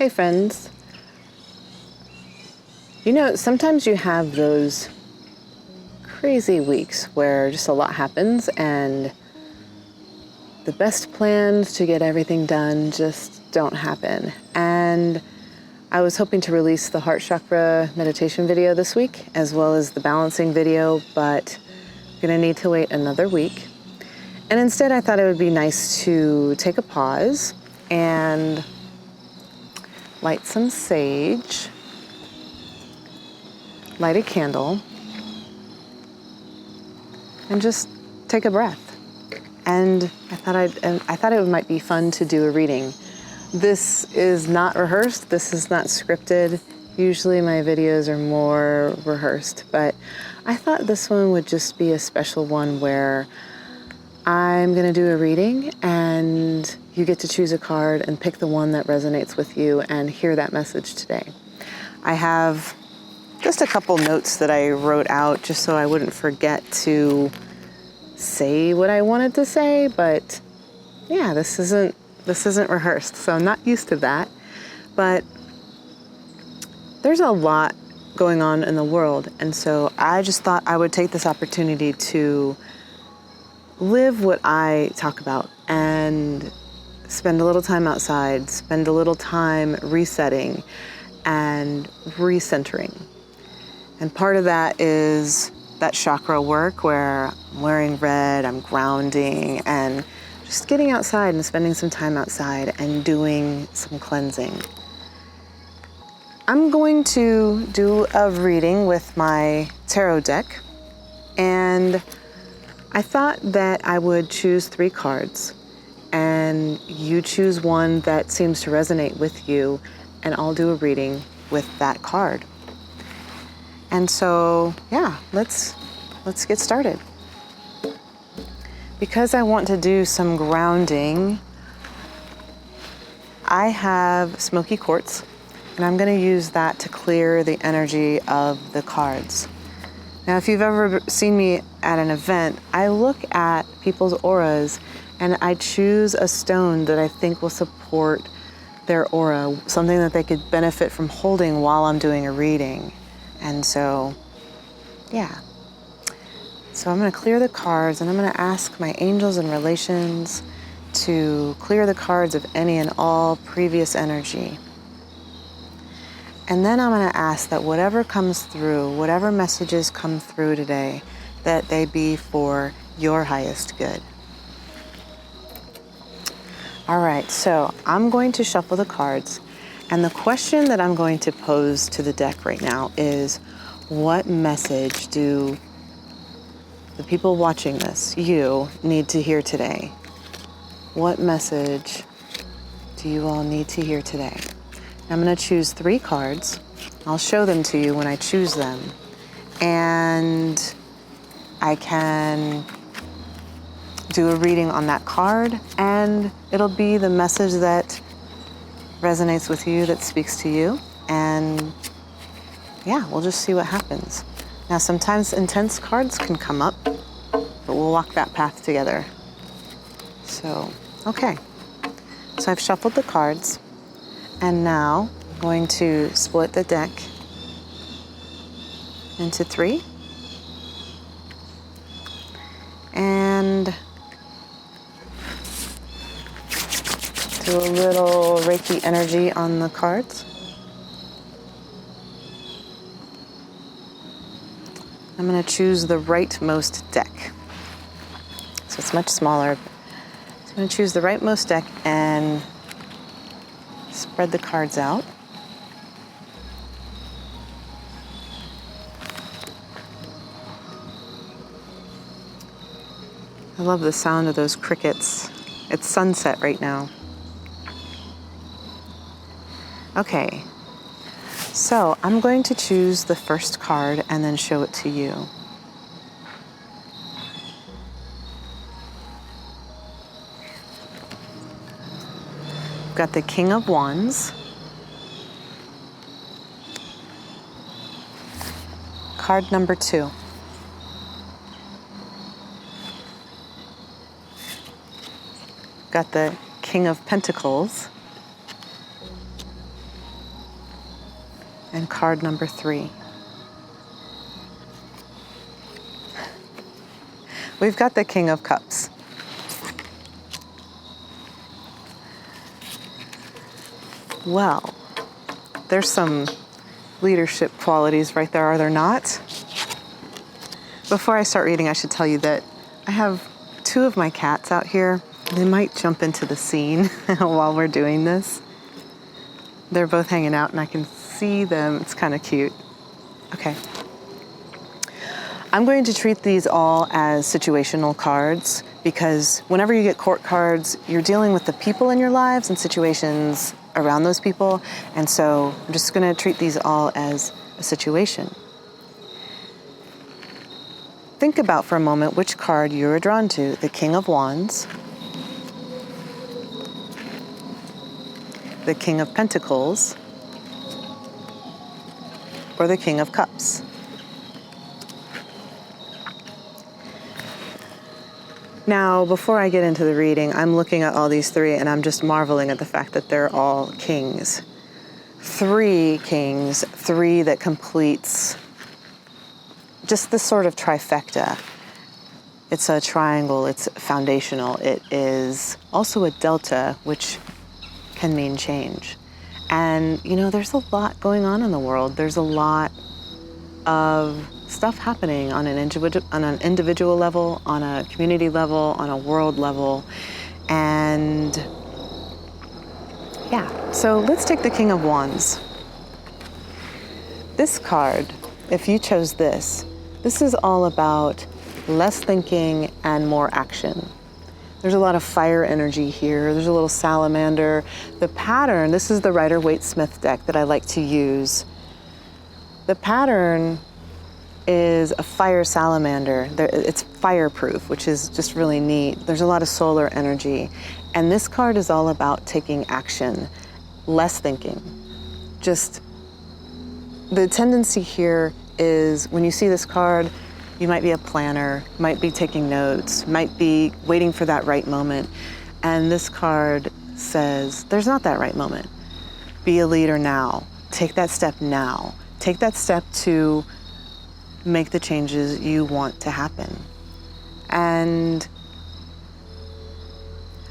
Hey friends. You know, sometimes you have those crazy weeks where just a lot happens and the best plans to get everything done just don't happen. And I was hoping to release the heart chakra meditation video this week, as well as the balancing video, but I'm gonna need to wait another week. And instead I thought it would be nice to take a pause and light some sage, light a candle, and just take a breath. And I thought it might be fun to do a reading. This is not rehearsed. This is not scripted. Usually my videos are more rehearsed, but I thought this one would just be a special one where I'm gonna do a reading and you get to choose a card and pick the one that resonates with you and hear that message today. I have just a couple notes that I wrote out just so I wouldn't forget to say what I wanted to say, but yeah, this isn't rehearsed, so I'm not used to that. But there's a lot going on in the world, and so I just thought I would take this opportunity to live what I talk about and spend a little time outside, spend a little time resetting and recentering. And part of that is that chakra work where I'm wearing red, I'm grounding, and just getting outside and spending some time outside and doing some cleansing. I'm going to do a reading with my tarot deck, and I thought that I would choose 3 cards, and you choose one that seems to resonate with you, and I'll do a reading with that card. And so, yeah, let's get started. Because I want to do some grounding, I have smoky quartz, and I'm going to use that to clear the energy of the cards. Now, if you've ever seen me at an event, I look at people's auras and I choose a stone that I think will support their aura, something that they could benefit from holding while I'm doing a reading. And so, yeah. So I'm going to clear the cards, and I'm going to ask my angels and relations to clear the cards of any and all previous energy. And then I'm going to ask that whatever comes through, whatever messages come through today, that they be for your highest good. All right, so I'm going to shuffle the cards, and the question that I'm going to pose to the deck right now is, what message do the people watching this, you, need to hear today? What message do you all need to hear today? I'm going to choose 3 cards. I'll show them to you when I choose them. And I can do a reading on that card, and it'll be the message that resonates with you, that speaks to you. And yeah, we'll just see what happens. Now, sometimes intense cards can come up, but we'll walk that path together. So, okay. So I've shuffled the cards, and now I'm going to split the deck into 3. And do a little Reiki energy on the cards. I'm going to choose the rightmost deck. So it's much smaller. So I'm going to choose the rightmost deck and spread the cards out. I love the sound of those crickets. It's sunset right now. Okay, so I'm going to choose the first card and then show it to you. We've got the King of Wands, card number 2. Got the King of Pentacles, and card number 3. We've got the King of Cups. Well, there's some leadership qualities right there, are there not? Before I start reading, I should tell you that I have 2 of my cats out here. They might jump into the scene while we're doing this. They're both hanging out and I can see them. It's kind of cute. Okay. I'm going to treat these all as situational cards because whenever you get court cards, you're dealing with the people in your lives and situations around those people. And so I'm just going to treat these all as a situation. Think about for a moment which card you're drawn to, the King of Wands, the King of Pentacles, or the King of Cups. Now, before I get into the reading, I'm looking at all these 3 and I'm just marveling at the fact that they're all kings. 3 kings, 3 that completes just this sort of trifecta. It's a triangle, it's foundational. It is also a delta, which can mean change. And, you know, there's a lot going on in the world. There's a lot of stuff happening on an individual level, on a community level, on a world level. And yeah, so let's take the King of Wands. This card, if you chose this is all about less thinking and more action. There's a lot of fire energy here. There's a little salamander. The pattern, this is the Rider-Waite-Smith deck that I like to use. The pattern is a fire salamander. It's fireproof, which is just really neat. There's a lot of solar energy. And this card is all about taking action, less thinking. Just the tendency here is when you see this card, you might be a planner, might be taking notes, might be waiting for that right moment. And this card says, there's not that right moment. Be a leader now. Take that step now. Take that step to make the changes you want to happen. And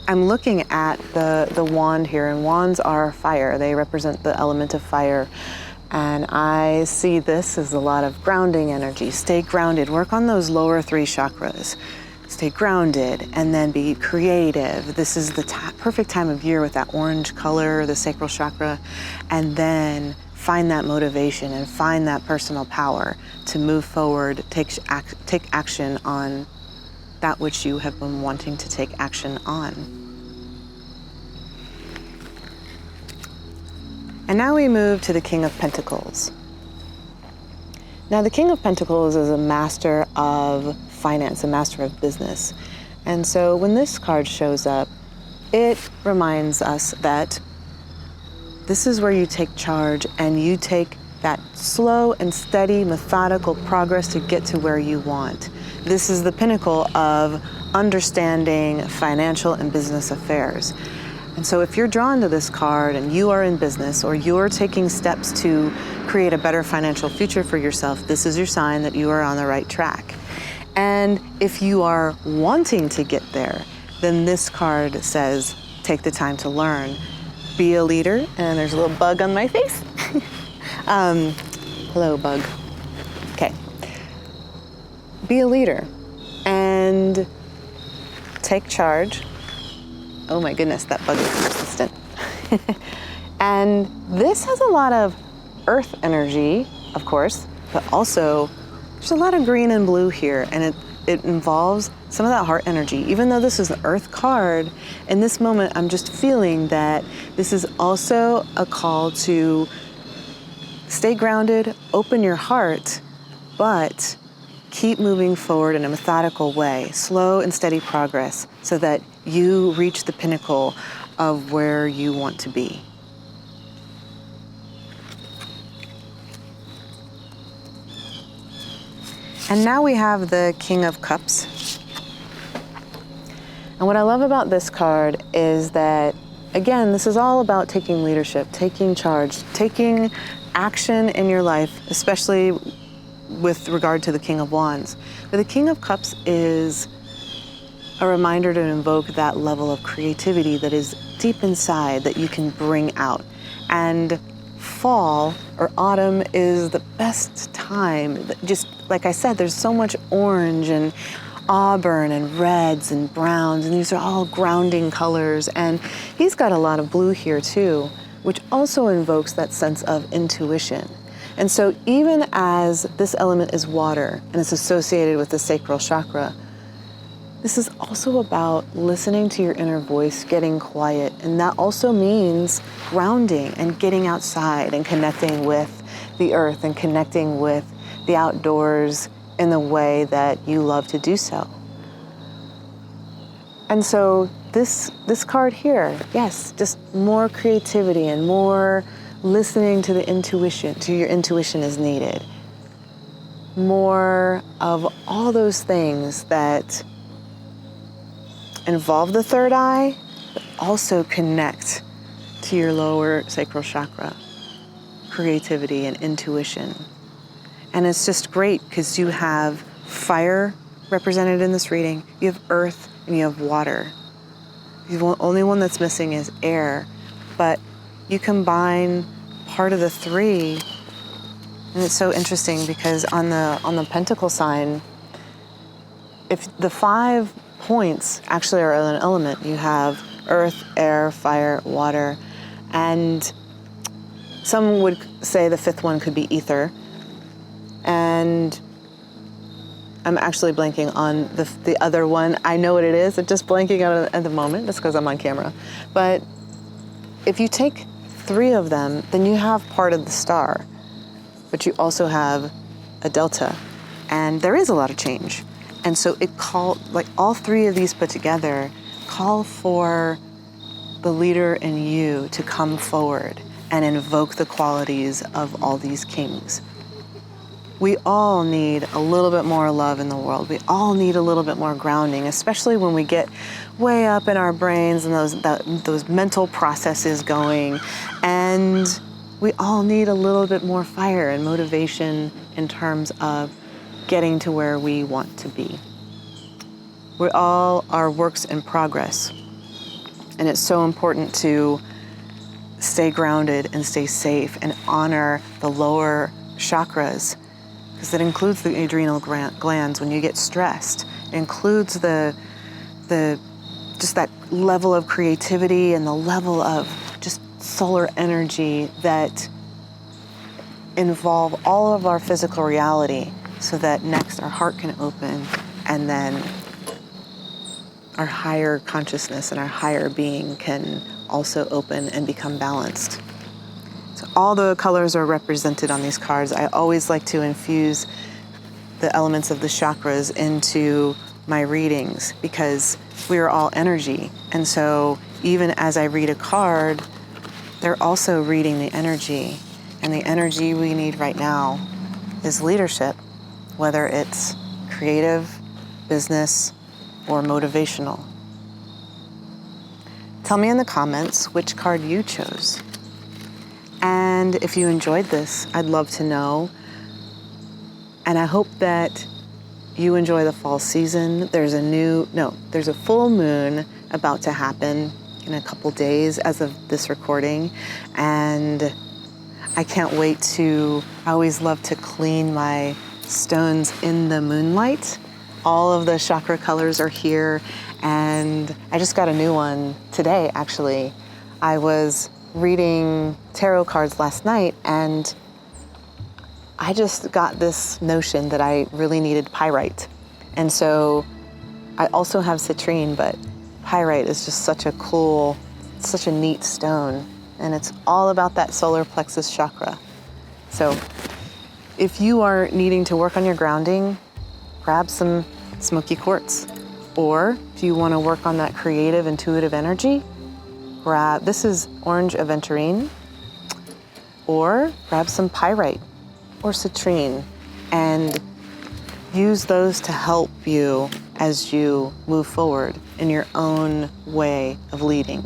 I'm looking at the wand here, and wands are fire. They represent the element of fire. And I see this as a lot of grounding energy. Stay grounded. Work on those lower 3 chakras. Stay grounded and then be creative. This is the perfect time of year with that orange color, the sacral chakra. And then find that motivation and find that personal power to move forward, take action on that which you have been wanting to take action on. And now we move to the King of Pentacles. Now the King of Pentacles is a master of finance, a master of business. And so when this card shows up, it reminds us that this is where you take charge and you take that slow and steady, methodical progress to get to where you want. This is the pinnacle of understanding financial and business affairs. And so if you're drawn to this card and you are in business or you're taking steps to create a better financial future for yourself, this is your sign that you are on the right track. And if you are wanting to get there, then this card says, take the time to learn. Be a leader, and there's a little bug on my face. Hello, bug. Okay. Be a leader and take charge. Oh my goodness, that bug is persistent. And this has a lot of earth energy, of course, but also there's a lot of green and blue here, and it involves some of that heart energy. Even though this is an earth card, in this moment, I'm just feeling that this is also a call to stay grounded, open your heart, but keep moving forward in a methodical way, slow and steady progress, so that you reach the pinnacle of where you want to be. And now we have the King of Cups. And what I love about this card is that again, this is all about taking leadership, taking charge, taking action in your life, especially with regard to the King of Wands. But the King of Cups is a reminder to invoke that level of creativity that is deep inside that you can bring out. And fall or autumn is the best time. Just like I said, there's so much orange and auburn and reds and browns, and these are all grounding colors. And he's got a lot of blue here too, which also invokes that sense of intuition. And so even as this element is water and it's associated with the sacral chakra, this is also about listening to your inner voice, getting quiet. And that also means grounding and getting outside and connecting with the earth and connecting with the outdoors in the way that you love to do so. And so this card here, yes, just more creativity and more listening to the intuition, to your intuition is needed. More of all those things that involve the third eye, but also connect to your lower sacral chakra, creativity and intuition. And it's just great because you have fire represented in this reading, you have earth, and you have water. The only one that's missing is air, but you combine part of the three, and it's so interesting because on the pentacle sign, if the 5 points actually are an element, you have earth, air, fire, water, and some would say the 5th one could be ether. And I'm actually blanking on the other one. I know what it is. I'm just blanking out at the moment just because I'm on camera. But if you take 3 of them, then you have part of the star, but you also have a delta, and there is a lot of change. And so it like all 3 of these put together call for the leader in you to come forward and invoke the qualities of all these kings. We all need a little bit more love in the world. We all need a little bit more grounding, especially when we get way up in our brains and those mental processes going. And we all need a little bit more fire and motivation in terms of getting to where we want to be. We all are works in progress. And it's so important to stay grounded and stay safe and honor the lower chakras, because it includes the adrenal glands when you get stressed. It includes just that level of creativity and the level of just solar energy that involve all of our physical reality, so that next our heart can open, and then our higher consciousness and our higher being can also open and become balanced. So all the colors are represented on these cards. I always like to infuse the elements of the chakras into my readings because we are all energy. And so even as I read a card, they're also reading the energy. And the energy we need right now is leadership, whether it's creative, business, or motivational. Tell me in the comments which card you chose. And if you enjoyed this, I'd love to know. And I hope that you enjoy the fall season. There's a full moon about to happen in a couple days as of this recording. And I can't wait I always love to clean my stones in the moonlight. All of the chakra colors are here. And I just got a new one today, actually. I was reading tarot cards last night, and I just got this notion that I really needed pyrite. And so I also have citrine, but pyrite is just such a neat stone. And it's all about that solar plexus chakra. So if you are needing to work on your grounding, grab some smoky quartz. Or if you want to work on that creative, intuitive energy, this is orange aventurine, or grab some pyrite or citrine and use those to help you as you move forward in your own way of leading.